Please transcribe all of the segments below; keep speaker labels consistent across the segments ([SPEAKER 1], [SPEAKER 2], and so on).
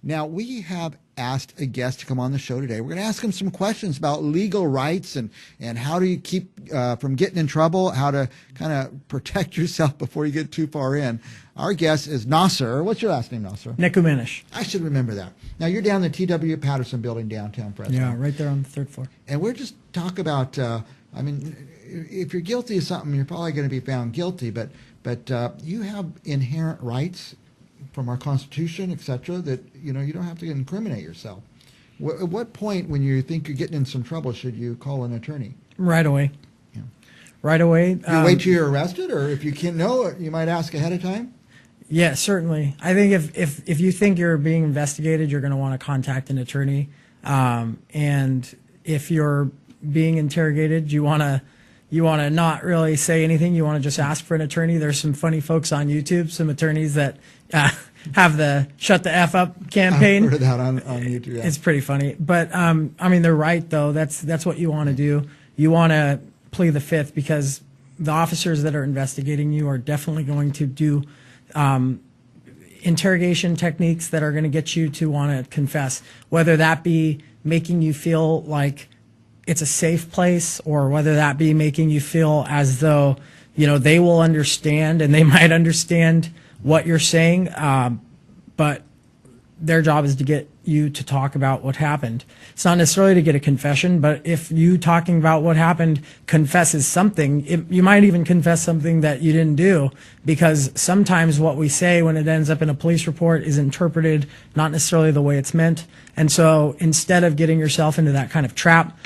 [SPEAKER 1] Now, we have asked a guest to come on the show today. We're going to ask him some questions about legal rights and how do you keep from getting in trouble, how to kind of protect yourself before you get too far in. Our guest is Naser. What's your last name, Naser?
[SPEAKER 2] Nekumanesh.
[SPEAKER 1] I should remember that. Now, you're down the T.W. Patterson building downtown Fresno.
[SPEAKER 2] Yeah, right there on the third floor.
[SPEAKER 1] And we're just talking about, if you're guilty of something, you're probably going to be found guilty, but you have inherent rights from our Constitution, et cetera, that, you don't have to incriminate yourself. At what point, when you think you're getting in some trouble, should you call an attorney?
[SPEAKER 2] Right away.
[SPEAKER 1] Yeah.
[SPEAKER 2] Right away.
[SPEAKER 1] You wait till you're arrested, or if you can't know, you might ask ahead of time?
[SPEAKER 2] Yeah, certainly. I think if you think you're being investigated, you're going to want to contact an attorney. And if you're being interrogated, you want to not really say anything. You want to just ask for an attorney. There's some funny folks on YouTube, some attorneys that have the "shut the F up" campaign.
[SPEAKER 1] I've heard that on YouTube. Yeah.
[SPEAKER 2] It's pretty funny. But they're right though. That's what you want to do. You want to plead the fifth, because the officers that are investigating you are definitely going to do interrogation techniques that are going to get you to want to confess, whether that be making you feel like it's a safe place, or whether that be making you feel as though, they will understand, and they might understand what you're saying, but their job is to get you to talk about what happened. It's not necessarily to get a confession, but if you talking about what happened confesses something, you might even confess something that you didn't do, because sometimes what we say when it ends up in a police report is interpreted not necessarily the way it's meant. And so instead of getting yourself into that kind of trap,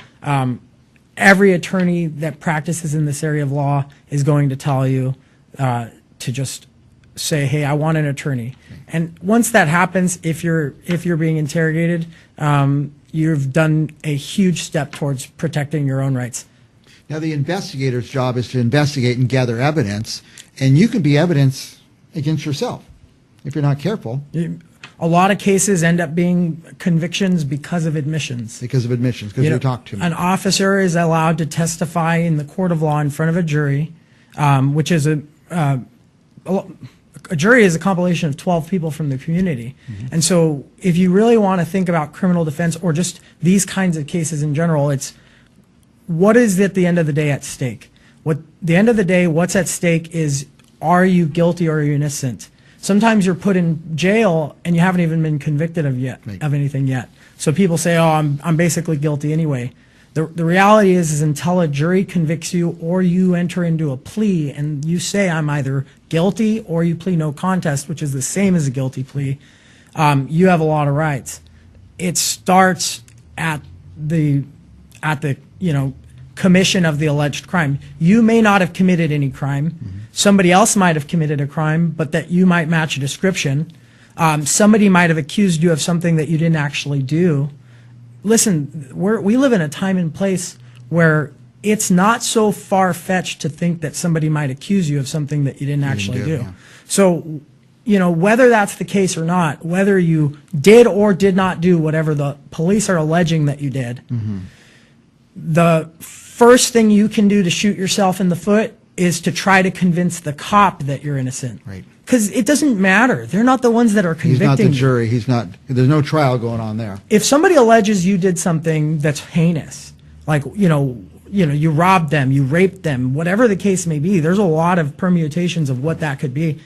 [SPEAKER 2] every attorney that practices in this area of law is going to tell you to just say, "Hey, I want an attorney." And once that happens, if you're being interrogated, you've done a huge step towards protecting your own rights.
[SPEAKER 1] Now, the investigator's job is to investigate and gather evidence, and you can be evidence against yourself if you're not careful.
[SPEAKER 2] A lot of cases end up being convictions because of admissions.
[SPEAKER 1] Because you talk to me.
[SPEAKER 2] An officer is allowed to testify in the court of law in front of a jury, which is a jury is a compilation of 12 people from the community. Mm-hmm. And so if you really want to think about criminal defense or just these kinds of cases in general, it's what is at the end of the day at stake? The end of the day, what's at stake is, are you guilty or are you innocent? Sometimes you're put in jail and you haven't even been convicted of anything yet. So people say, "Oh, I'm basically guilty anyway." The reality is until a jury convicts you or you enter into a plea and you say, "I'm either guilty," or you plead no contest, which is the same as a guilty plea, you have a lot of rights. It starts at the commission of the alleged crime. You may not have committed any crime. Mm-hmm. Somebody else might have committed a crime, but that you might match a description. Somebody might have accused you of something that you didn't actually do. Listen, we live in a time and place where it's not so far-fetched to think that somebody might accuse you of something that you didn't actually do. Yeah. So, whether that's the case or not, whether you did or did not do whatever the police are alleging that you did, mm-hmm. the first thing you can do to shoot yourself in the foot is to try to convince the cop that you're innocent.
[SPEAKER 1] Right.
[SPEAKER 2] Because it doesn't matter. They're not the ones that are convicting you.
[SPEAKER 1] He's not the jury. There's no trial going on there.
[SPEAKER 2] If somebody alleges you did something that's heinous, like, you robbed them, you raped them, whatever the case may be, there's a lot of permutations of what that could be.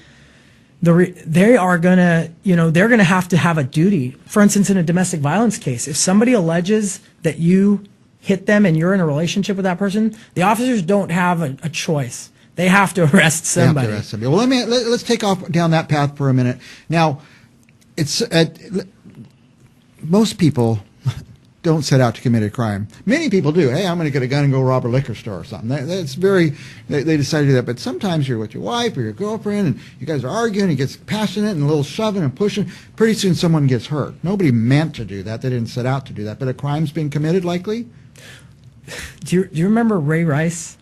[SPEAKER 2] They are gonna, they're gonna have to have a duty. For instance, in a domestic violence case, if somebody alleges that you hit them and you're in a relationship with that person, the officers don't have a choice. They have to arrest somebody.
[SPEAKER 1] Well, let's take off down that path for a minute. Now, most people don't set out to commit a crime. Many people do. Hey, I'm going to get a gun and go rob a liquor store or something. They decide to do that. But sometimes you're with your wife or your girlfriend, and you guys are arguing. It gets passionate and a little shoving and pushing. Pretty soon, someone gets hurt. Nobody meant to do that. They didn't set out to do that. But a crime's been committed, likely.
[SPEAKER 2] Do you remember Ray Rice?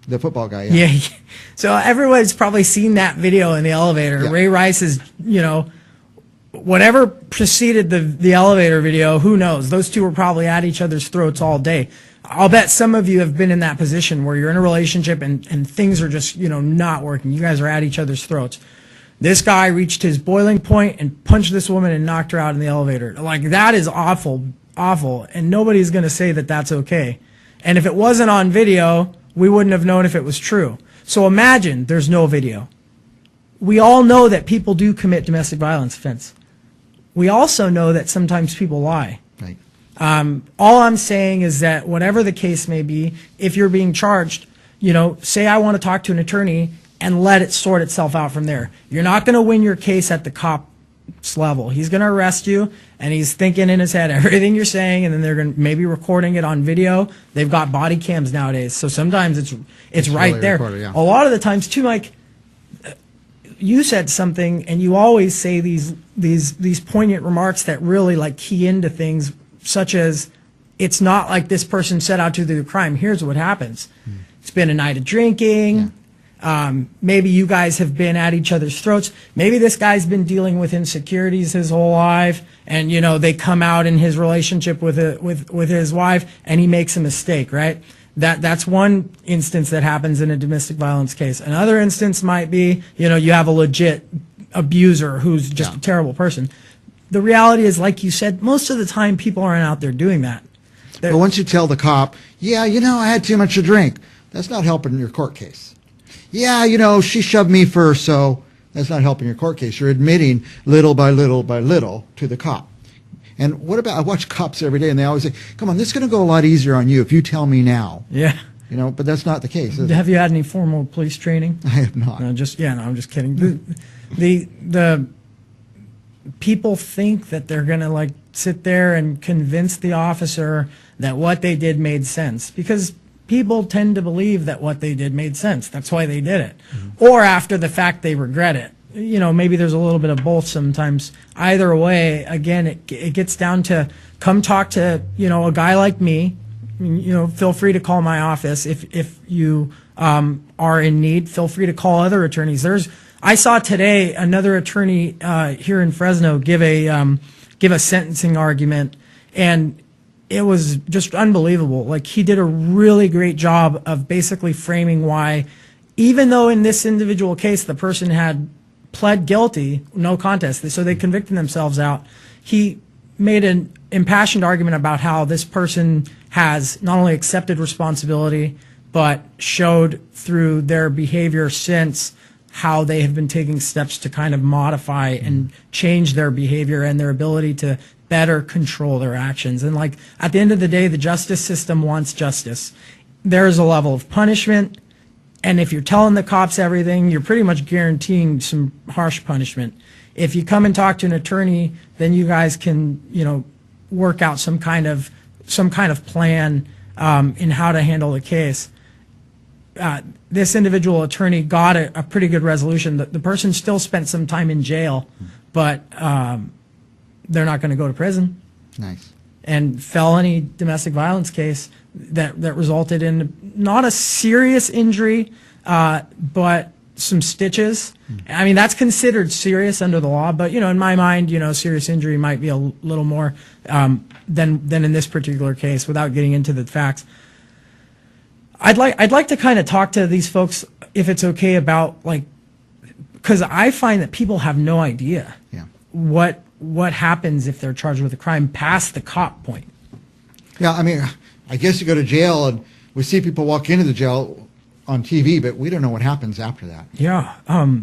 [SPEAKER 1] The football guy, yeah.
[SPEAKER 2] Yeah. So everyone's probably seen that video in the elevator. Yeah. Ray Rice is, whatever preceded the elevator video, who knows? Those two were probably at each other's throats all day. I'll bet some of you have been in that position where you're in a relationship and things are just, not working. You guys are at each other's throats. this guy reached his boiling point and punched this woman and knocked her out in the elevator. Like, that is awful, awful. And nobody's going to say that that's okay. And if it wasn't on video, we wouldn't have known if it was true. So imagine there's no video. We all know that people do commit domestic violence offense. We also know that sometimes people lie.
[SPEAKER 1] Right.
[SPEAKER 2] All I'm saying is that whatever the case may be, if you're being charged, say I want to talk to an attorney and let it sort itself out from there. You're not going to win your case at the cop's level. He's going to arrest you, and he's thinking in his head everything you're saying, and then they're going to maybe recording it on video. They've got body cams nowadays, so sometimes it's right
[SPEAKER 1] really
[SPEAKER 2] there.
[SPEAKER 1] recorded, yeah.
[SPEAKER 2] A lot of the times too, Mike, you said something, and you always say these poignant remarks that really like key into things, such as, it's not like this person set out to do the crime. Here's what happens. It's been a night of drinking. Maybe you guys have been at each other's throats. Maybe this guy's been dealing with insecurities his whole life, and they come out in his relationship with his wife, and he makes a mistake, right? That's one instance that happens in a domestic violence case. Another instance might be, you have a legit abuser who's just a terrible person. The reality is, like you said, most of the time people aren't out there doing that.
[SPEAKER 1] But once you tell the cop, yeah, I had too much to drink, that's not helping your court case. Yeah, she shoved me first, so that's not helping your court case. You're admitting little by little by little to the cop. And what about, I watch cops every day, and they always say, come on, this is going to go a lot easier on you if you tell me now.
[SPEAKER 2] Yeah.
[SPEAKER 1] But that's not the case, is it?
[SPEAKER 2] Have you had any formal police training?
[SPEAKER 1] I have not.
[SPEAKER 2] No, I'm just kidding. The people think that they're going to sit there and convince the officer that what they did made sense, because people tend to believe that what they did made sense. That's why they did it. Or after the fact, they regret it. Maybe there's a little bit of both sometimes. Either way, again, it gets down to, come talk to, a guy like me. Feel free to call my office if you are in need. Feel free to call other attorneys. I saw today another attorney here in Fresno give a sentencing argument, and it was just unbelievable. Like, he did a really great job of basically framing why, even though in this individual case the person had pled guilty, no contest, so they convicted themselves out, he made an impassioned argument about how this person has not only accepted responsibility, but showed through their behavior since how they have been taking steps to kind of modify and change their behavior and their ability to better control their actions. And at the end of the day, the justice system wants justice. There is a level of punishment, and if you're telling the cops everything, you're pretty much guaranteeing some harsh punishment. If you come and talk to an attorney, then you guys can, work out some kind of plan in how to handle the case. This individual attorney got a pretty good resolution. The person still spent some time in jail, but they're not going to go to prison.
[SPEAKER 1] Nice. And
[SPEAKER 2] felony domestic violence case that resulted in not a serious injury, but some stitches. I mean, that's considered serious under the law, but in my mind, serious injury might be a little more than in this particular case. Without getting into the facts, I'd like to kind of talk to these folks, if it's okay, about because I find that people have no idea what happens if they're charged with a crime past the cop point.
[SPEAKER 1] Yeah, I mean, I guess you go to jail and we see people walk into the jail on TV, but we don't know what happens after that.
[SPEAKER 2] Yeah.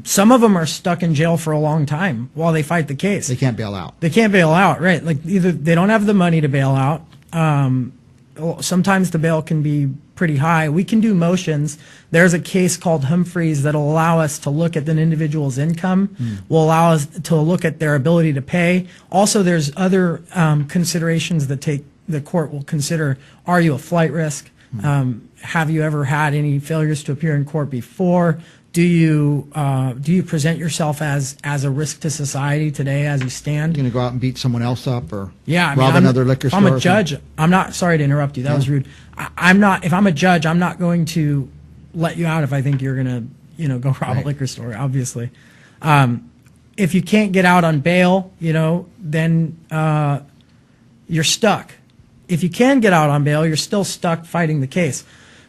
[SPEAKER 2] Some of them are stuck in jail for a long time while they fight the case.
[SPEAKER 1] They can't bail out.
[SPEAKER 2] They can't bail out, right. Either they don't have the money to bail out. Sometimes the bail can be pretty high. We can do motions. There's a case called Humphreys that'll allow us to look at an individual's income, will allow us to look at their ability to pay. Also, there's other considerations that the court will consider. Are you a flight risk? Have you ever had any failures to appear in court before? Do you present yourself as a risk to society today as you stand?
[SPEAKER 1] You're going to go out and beat someone else up or
[SPEAKER 2] rob
[SPEAKER 1] another liquor store?
[SPEAKER 2] If I'm a judge, I'm not, sorry to interrupt you, that was rude. I'm not, if I'm a judge, I'm not going to let you out if I think you're going to, go rob a liquor store, obviously. If you can't get out on bail, then you're stuck. If you can get out on bail, you're still stuck fighting the case.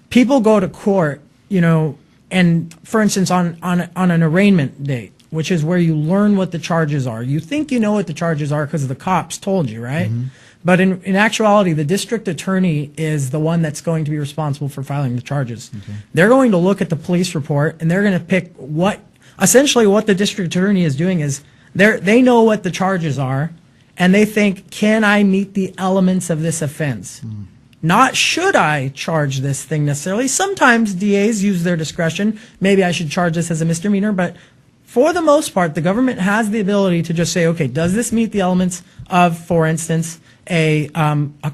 [SPEAKER 2] People go to court, and for instance, on an arraignment date, which is where you learn what the charges are. You think you know what the charges are because the cops told you, right? But in actuality, the district attorney is the one that's going to be responsible for filing the charges. They're going to look at the police report, and they're going to pick essentially what the district attorney is doing is they know what the charges are, and they think, can I meet the elements of this offense? Not should I charge this thing necessarily. Sometimes DAs use their discretion. Maybe I should charge this as a misdemeanor, but for the most part, the government has the ability to just say, okay, does this meet the elements of, for instance, a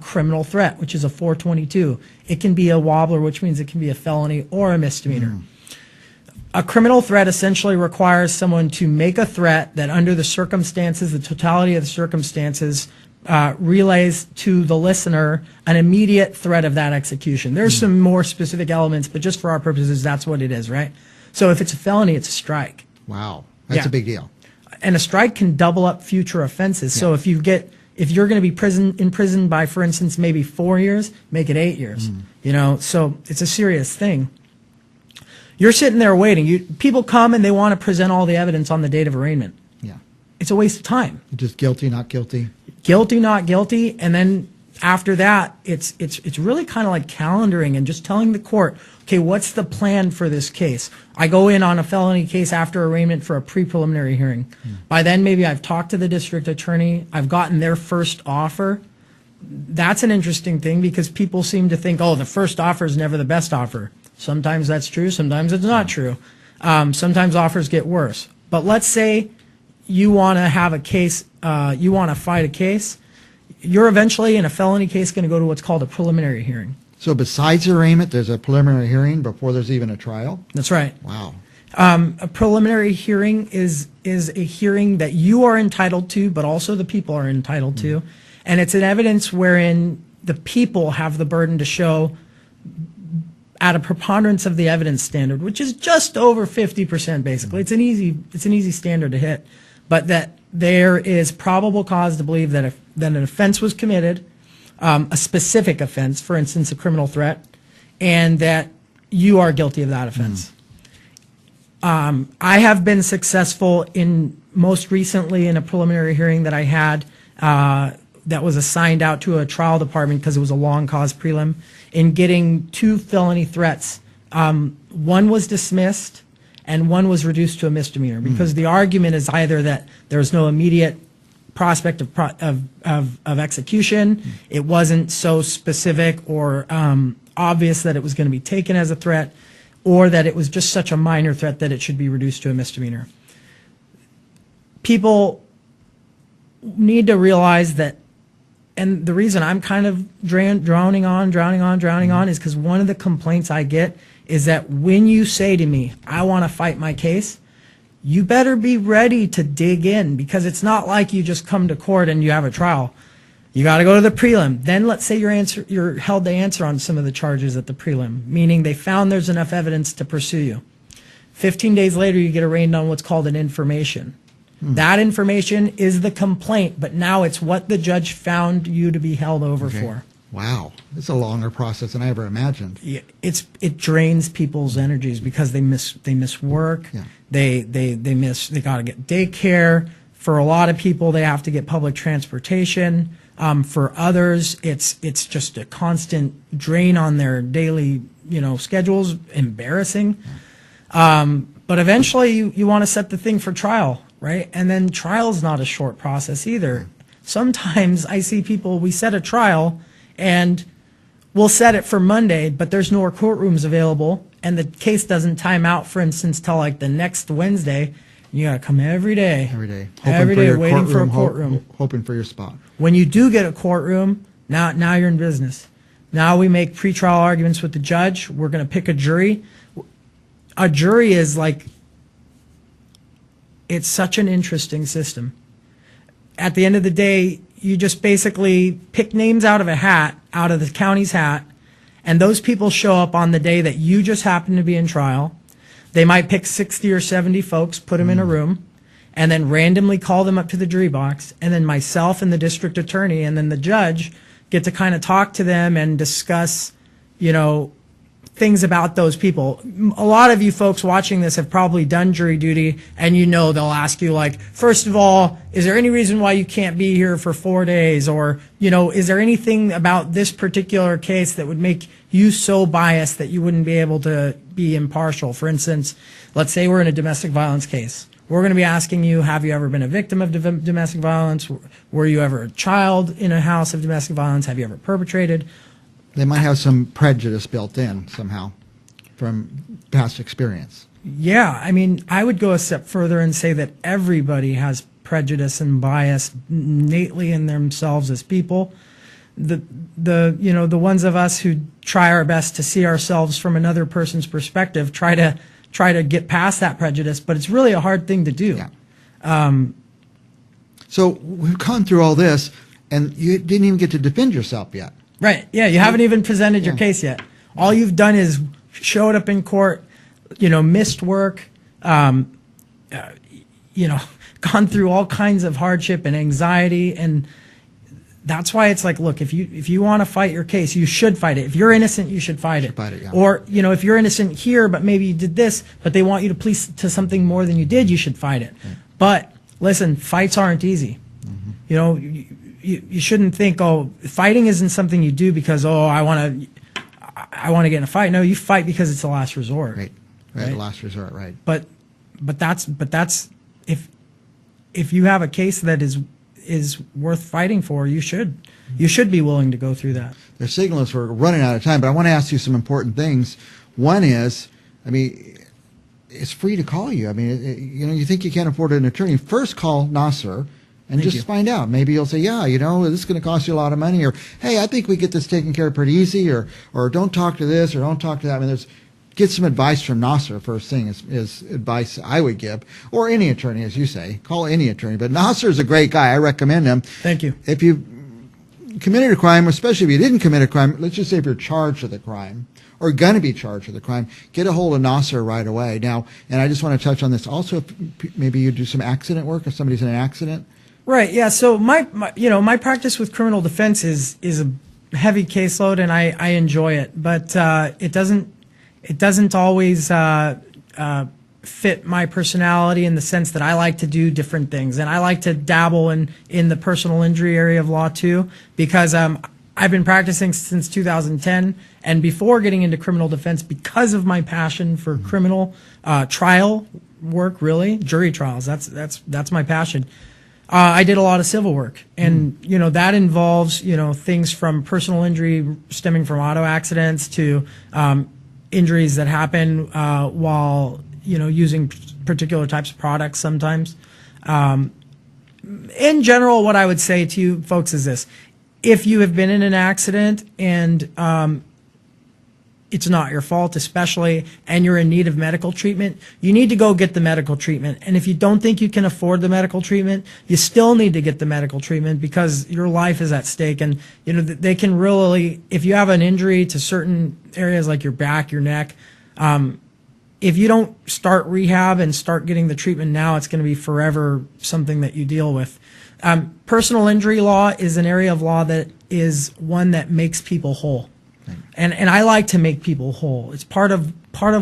[SPEAKER 2] criminal threat, which is a 422. It can be a wobbler, which means it can be a felony or a misdemeanor. A criminal threat essentially requires someone to make a threat that under the circumstances, the totality of the circumstances, relays to the listener an immediate threat of that execution. There's some more specific elements, but just for our purposes, that's what it is, right? So if it's a felony, it's a strike.
[SPEAKER 1] Wow. That's a big deal.
[SPEAKER 2] And a strike can double up future offenses. So if you're going to be imprisoned by, for instance, maybe 4 years, make it 8 years. So it's a serious thing. You're sitting there waiting. People come and they want to present all the evidence on the date of arraignment.
[SPEAKER 1] Yeah.
[SPEAKER 2] It's a waste of time.
[SPEAKER 1] Just guilty, not guilty.
[SPEAKER 2] Guilty, not guilty, and then after that, it's really kind of like calendaring and just telling the court, okay, what's the plan for this case? I go in on a felony case after arraignment for a pre-preliminary hearing. By then, maybe I've talked to the district attorney. I've gotten their first offer. That's an interesting thing because people seem to think, oh, the first offer is never the best offer. Sometimes that's true. Sometimes it's not true. Sometimes offers get worse. But let's say you want to have a case, you want to fight a case. You're eventually in a felony case going to go to what's called a preliminary hearing.
[SPEAKER 1] So besides arraignment, there's a preliminary hearing before there's even a trial?
[SPEAKER 2] That's right.
[SPEAKER 1] Wow.
[SPEAKER 2] A preliminary hearing is a hearing that you are entitled to, but also the people are entitled to. And it's an evidence wherein the people have the burden to show at a preponderance of the evidence standard, which is just over 50% basically. It's an easy standard to hit. But that there is probable cause to believe that an offense was committed, a specific offense, for instance, a criminal threat, and that you are guilty of that offense. I have been successful most recently in a preliminary hearing that I had that was assigned out to a trial department because it was a long cause prelim in getting 2 felony threats. One was dismissed and one was reduced to a misdemeanor because the argument is either that there was no immediate prospect of execution, it wasn't so specific or obvious that it was going to be taken as a threat, or that it was just such a minor threat that it should be reduced to a misdemeanor. People need to realize that, and the reason I'm kind of drowning on is because one of the complaints I get is that when you say to me, I want to fight my case, you better be ready to dig in, because it's not like you just come to court and you have a trial. You got to go to the prelim. Then let's say you're held to answer on some of the charges at the prelim, meaning they found there's enough evidence to pursue you. 15 days later, you get arraigned on what's called an information. That information is the complaint, but now it's what the judge found you to be held over for.
[SPEAKER 1] Wow, it's a longer process than I ever imagined.
[SPEAKER 2] Yeah, it drains people's energies because they miss work.
[SPEAKER 1] Yeah.
[SPEAKER 2] They got to get daycare. For a lot of people, they have to get public transportation. For others, it's just a constant drain on their daily schedules. Embarrassing. But eventually, you want to set the thing for trial, right? And then trial's not a short process either. Sometimes I see people, we set a trial and we'll set it for Monday, but there's no courtrooms available, and the case doesn't time out, for instance, till like the next Wednesday. You got to come every day. Every day waiting for a courtroom.
[SPEAKER 1] Hoping for your spot.
[SPEAKER 2] When you do get a courtroom, now you're in business. Now we make pretrial arguments with the judge. We're going to pick a jury. A jury is like, it's such an interesting system. At the end of the day, you just basically pick names out of a hat, out of the county's hat, and those people show up on the day that you just happen to be in trial. They might pick 60 or 70 folks, put them in a room, and then randomly call them up to the jury box, and then myself and the district attorney and then the judge get to kind of talk to them and discuss, things about those people. A lot of you folks watching this have probably done jury duty, and they'll ask you, like, first of all, is there any reason why you can't be here for 4 days? Or, is there anything about this particular case that would make you so biased that you wouldn't be able to be impartial? For instance, let's say we're in a domestic violence case. We're going to be asking you, have you ever been a victim of domestic violence? Were you ever a child in a house of domestic violence? Have you ever perpetrated?
[SPEAKER 1] They might have some prejudice built in somehow from past experience.
[SPEAKER 2] Yeah, I mean, I would go a step further and say that everybody has prejudice and bias innately in themselves as people. The ones of us who try our best to see ourselves from another person's perspective try to get past that prejudice, but it's really a hard thing to do.
[SPEAKER 1] Yeah. So we've gone through all this, and you didn't even get to defend yourself yet.
[SPEAKER 2] Right. Yeah, you haven't even presented your case yet. All you've done is showed up in court, missed work, gone through all kinds of hardship and anxiety, and that's why it's like, look, if you want to fight your case, you should fight it. If you're innocent, you should fight it.
[SPEAKER 1] Yeah.
[SPEAKER 2] Or, if you're innocent here, but maybe you did this, but they want you to plead to something more than you did, you should fight it. Right. But listen, fights aren't easy. Mm-hmm. You shouldn't think, fighting isn't something you do because, I want to get in a fight. No, you fight because it's the last resort.
[SPEAKER 1] Right. The last resort, right.
[SPEAKER 2] But that's if you have a case that is worth fighting for, you should be willing to go through that.
[SPEAKER 1] Their signal is we're running out of time, but I want to ask you some important things. One is, it's free to call you. You think you can't afford an attorney, first call Naser and find out. Maybe you'll say, this is going to cost you a lot of money, or, hey, I think we get this taken care of pretty easy, or don't talk to this, or don't talk to that. Get some advice from Naser first thing is advice I would give, or any attorney, as you say. Call any attorney. But Naser is a great guy. I recommend him.
[SPEAKER 2] Thank you.
[SPEAKER 1] If you committed a crime, especially if you didn't commit a crime, let's just say if you're charged with a crime or going to be charged with a crime, get a hold of Naser right away. Now, and I just want to touch on this also, if maybe you do some accident work if somebody's in an accident. Right.
[SPEAKER 2] Yeah. So my practice with criminal defense is a heavy caseload, and I enjoy it, but it doesn't always fit my personality in the sense that I like to do different things, and I like to dabble in the personal injury area of law too, because I've been practicing since 2010, and before getting into criminal defense, because of my passion for criminal trial work, really jury trials. That's my passion. I did a lot of civil work, and that involves things from personal injury stemming from auto accidents to injuries that happen while using particular types of products sometimes. In general, what I would say to you folks is this: if you have been in an accident and it's not your fault, especially, and you're in need of medical treatment, you need to go get the medical treatment. And if you don't think you can afford the medical treatment, you still need to get the medical treatment because your life is at stake. And, they can really, if you have an injury to certain areas like your back, your neck, if you don't start rehab and start getting the treatment now, it's going to be forever something that you deal with. Personal injury law is an area of law that is one that makes people whole. And I like to make people whole. It's part of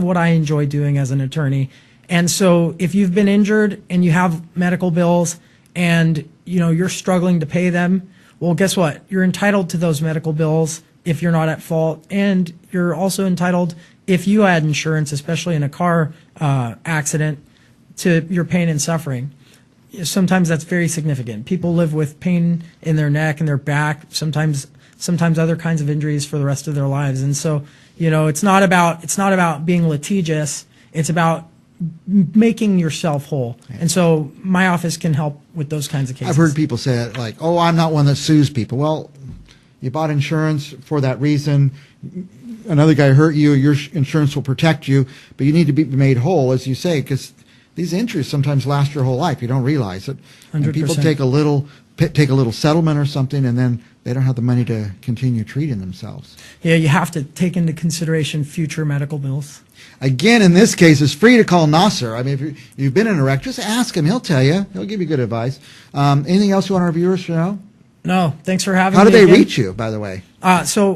[SPEAKER 2] what I enjoy doing as an attorney. And so if you've been injured and you have medical bills and you're struggling to pay them, well, guess what? You're entitled to those medical bills if you're not at fault, and you're also entitled, if you had insurance, especially in a car accident, to your pain and suffering. Sometimes that's very significant. People live with pain in their neck and their back, sometimes other kinds of injuries for the rest of their lives. And so, it's not about being litigious. It's about making yourself whole. And so my office can help with those kinds of cases.
[SPEAKER 1] I've heard people say it like, I'm not one that sues people. Well, you bought insurance for that reason. Another guy hurt you, your insurance will protect you, but you need to be made whole, as you say, because these injuries sometimes last your whole life. You don't realize it.
[SPEAKER 2] 100%.
[SPEAKER 1] And people take a little settlement or something, and then they don't have the money to continue treating themselves.
[SPEAKER 2] Yeah, you have to take into consideration future medical bills.
[SPEAKER 1] Again, in this case, it's free to call Naser. If you've been in a wreck, just ask him. He'll tell you. He'll give you good advice. Anything else you want our viewers to know?
[SPEAKER 2] No, thanks for having me.
[SPEAKER 1] How do they reach you, by the way?
[SPEAKER 2] So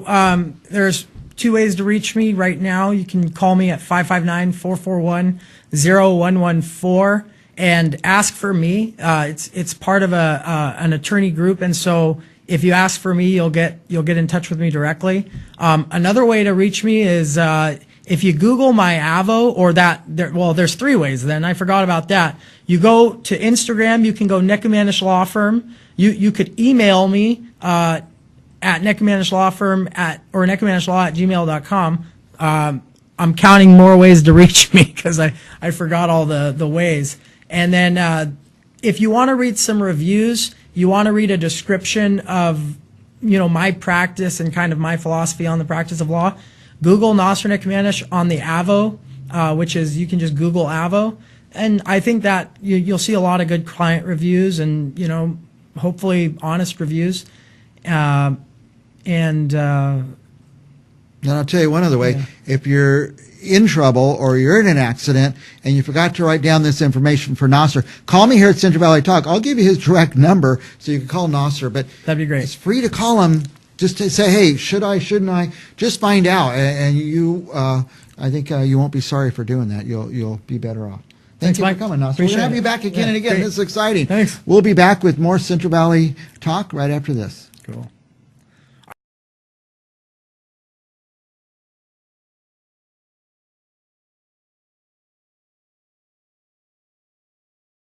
[SPEAKER 2] there's two ways to reach me right now. You can call me at 559-441-0114 and ask for me. It's part of an attorney group, and so if you ask for me, you'll get in touch with me directly. Another way to reach me is if you Google my AVVO or there's three ways. Then I forgot about that. You go to Instagram. You can go Nekumanesh Law Firm. You could email me at Nekumanesh Law Firm or nekumaneshlaw@gmail.com. I'm counting more ways to reach me because I forgot all the ways. And then if you want to read some reviews, you want to read a description of my practice and kind of my philosophy on the practice of law, Google Naser Nekumanesh on the AVVO, which is, you can just Google AVVO. And I think that you'll see a lot of good client reviews and, hopefully honest reviews. And
[SPEAKER 1] I'll tell you one other way.
[SPEAKER 2] Yeah.
[SPEAKER 1] If you're in trouble or you're in an accident and you forgot to write down this information for Naser, call me here at Central Valley Talk. I'll give you his direct number so you can call Naser. But
[SPEAKER 2] that'd be great.
[SPEAKER 1] It's free to call him just to say, hey, should I, shouldn't I? Just find out. And I think you won't be sorry for doing that. You'll be better off. Thanks,
[SPEAKER 2] Mike.
[SPEAKER 1] for coming, Naser.
[SPEAKER 2] Appreciate
[SPEAKER 1] We're going to have
[SPEAKER 2] it.
[SPEAKER 1] you back again
[SPEAKER 2] Yeah,
[SPEAKER 1] and again.
[SPEAKER 2] great.
[SPEAKER 1] This is exciting.
[SPEAKER 2] Thanks.
[SPEAKER 1] We'll be back with more Central Valley Talk right after this.
[SPEAKER 2] Cool.